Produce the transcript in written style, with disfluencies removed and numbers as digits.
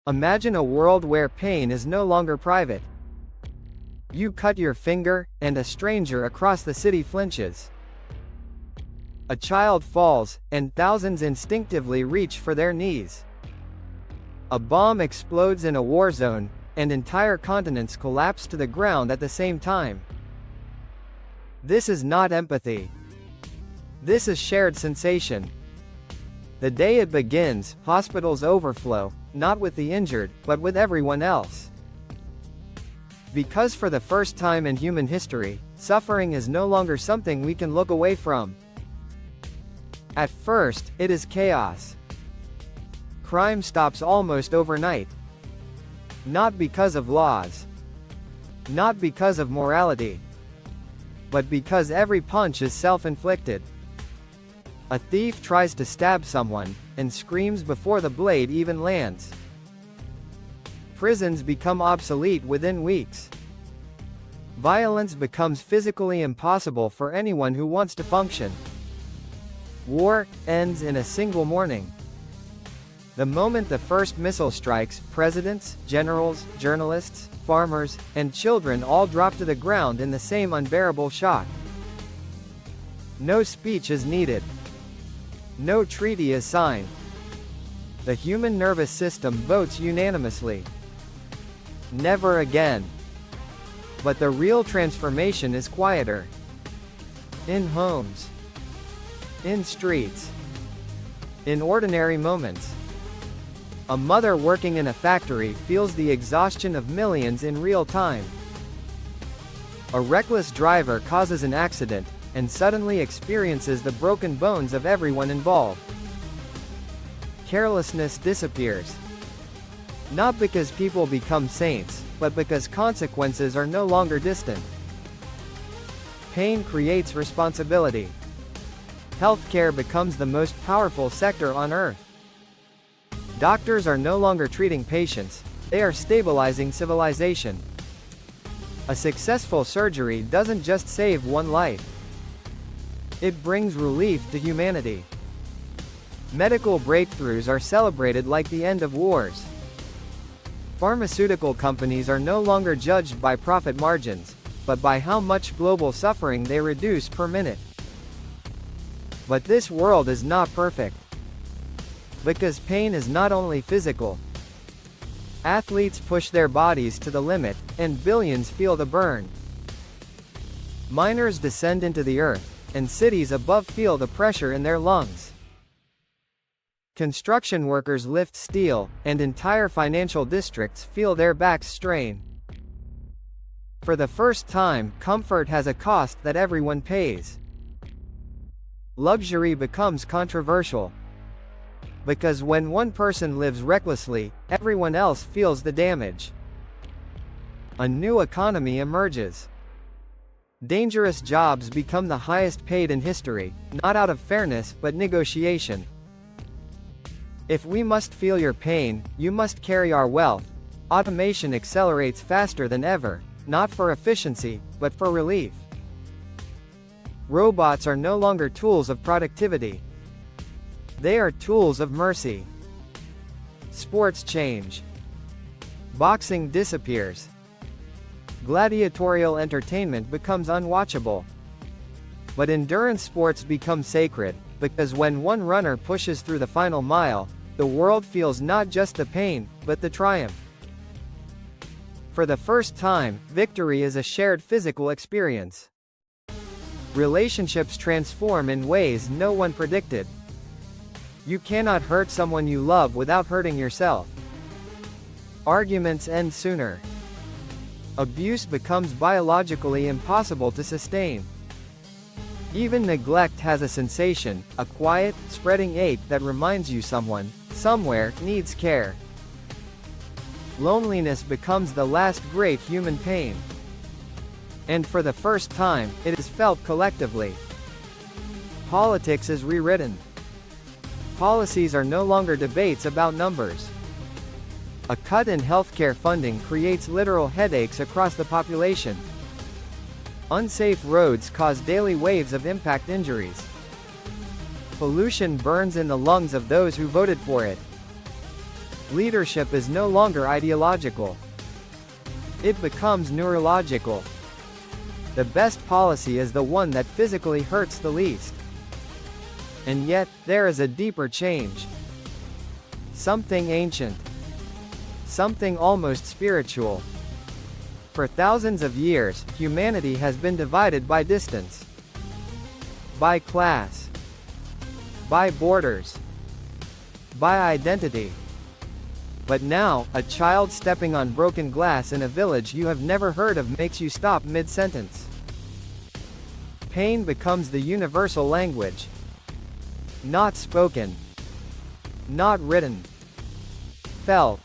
Imagine a world where pain is no longer private. You cut your finger, and a stranger across the city flinches. A child falls, and thousands instinctively reach for their knees. A bomb explodes in a war zone, and entire continents collapse to the ground at the same time. This is not empathy. This is shared sensation. The day it begins, hospitals overflow, not with the injured, but with everyone else. Because for the first time in human history, suffering is no longer something we can look away from. At first, it is chaos. Crime stops almost overnight. Not because of laws. Not because of morality. But because every punch is self-inflicted. A thief tries to stab someone, and screams before the blade even lands. Prisons become obsolete within weeks. Violence becomes physically impossible for anyone who wants to function. War ends in a single morning. The moment the first missile strikes, presidents, generals, journalists, farmers, and children all drop to the ground in the same unbearable shock. No speech is needed. No treaty is signed. The human nervous system votes unanimously. Never again. But the real transformation is quieter. In homes. In streets. In ordinary moments. A mother working in a factory feels the exhaustion of millions in real time. A reckless driver causes an accident, and suddenly experiences the broken bones of everyone involved. Carelessness disappears. Not because people become saints, but because consequences are no longer distant. Pain creates responsibility. Healthcare becomes the most powerful sector on earth. Doctors are no longer treating patients, they are stabilizing civilization. A successful surgery doesn't just save one life. It brings relief to humanity. Medical breakthroughs are celebrated like the end of wars. Pharmaceutical companies are no longer judged by profit margins, but by how much global suffering they reduce per minute. But this world is not perfect. Because pain is not only physical. Athletes push their bodies to the limit, and billions feel the burn. Miners descend into the earth, and cities above feel the pressure in their lungs. Construction workers lift steel, and entire financial districts feel their backs strain. For the first time, comfort has a cost that everyone pays. Luxury becomes controversial. Because when one person lives recklessly, everyone else feels the damage. A new economy emerges. Dangerous jobs become the highest paid in history, not out of fairness, but negotiation. If we must feel your pain, you must carry our wealth. Automation accelerates faster than ever, not for efficiency, but for relief. Robots are no longer tools of productivity. They are tools of mercy. Sports change. Boxing disappears. Gladiatorial entertainment becomes unwatchable. But endurance sports become sacred, because when one runner pushes through the final mile, the world feels not just the pain, but the triumph. For the first time, victory is a shared physical experience. Relationships transform in ways no one predicted. You cannot hurt someone you love without hurting yourself. Arguments end sooner. Abuse becomes biologically impossible to sustain. Even neglect has a sensation, a quiet, spreading ache that reminds you someone, somewhere, needs care. Loneliness becomes the last great human pain. And for the first time, it is felt collectively. Politics is rewritten. Policies are no longer debates about numbers. A cut in healthcare funding creates literal headaches across the population. Unsafe roads cause daily waves of impact injuries. Pollution burns in the lungs of those who voted for it. Leadership is no longer ideological. It becomes neurological. The best policy is the one that physically hurts the least. And yet, there is a deeper change. Something ancient. Something almost spiritual. For thousands of years, humanity has been divided by distance, by class, by borders, by identity. But now, a child stepping on broken glass in a village you have never heard of makes you stop mid-sentence. Pain becomes the universal language. Not spoken. Not written. Felt.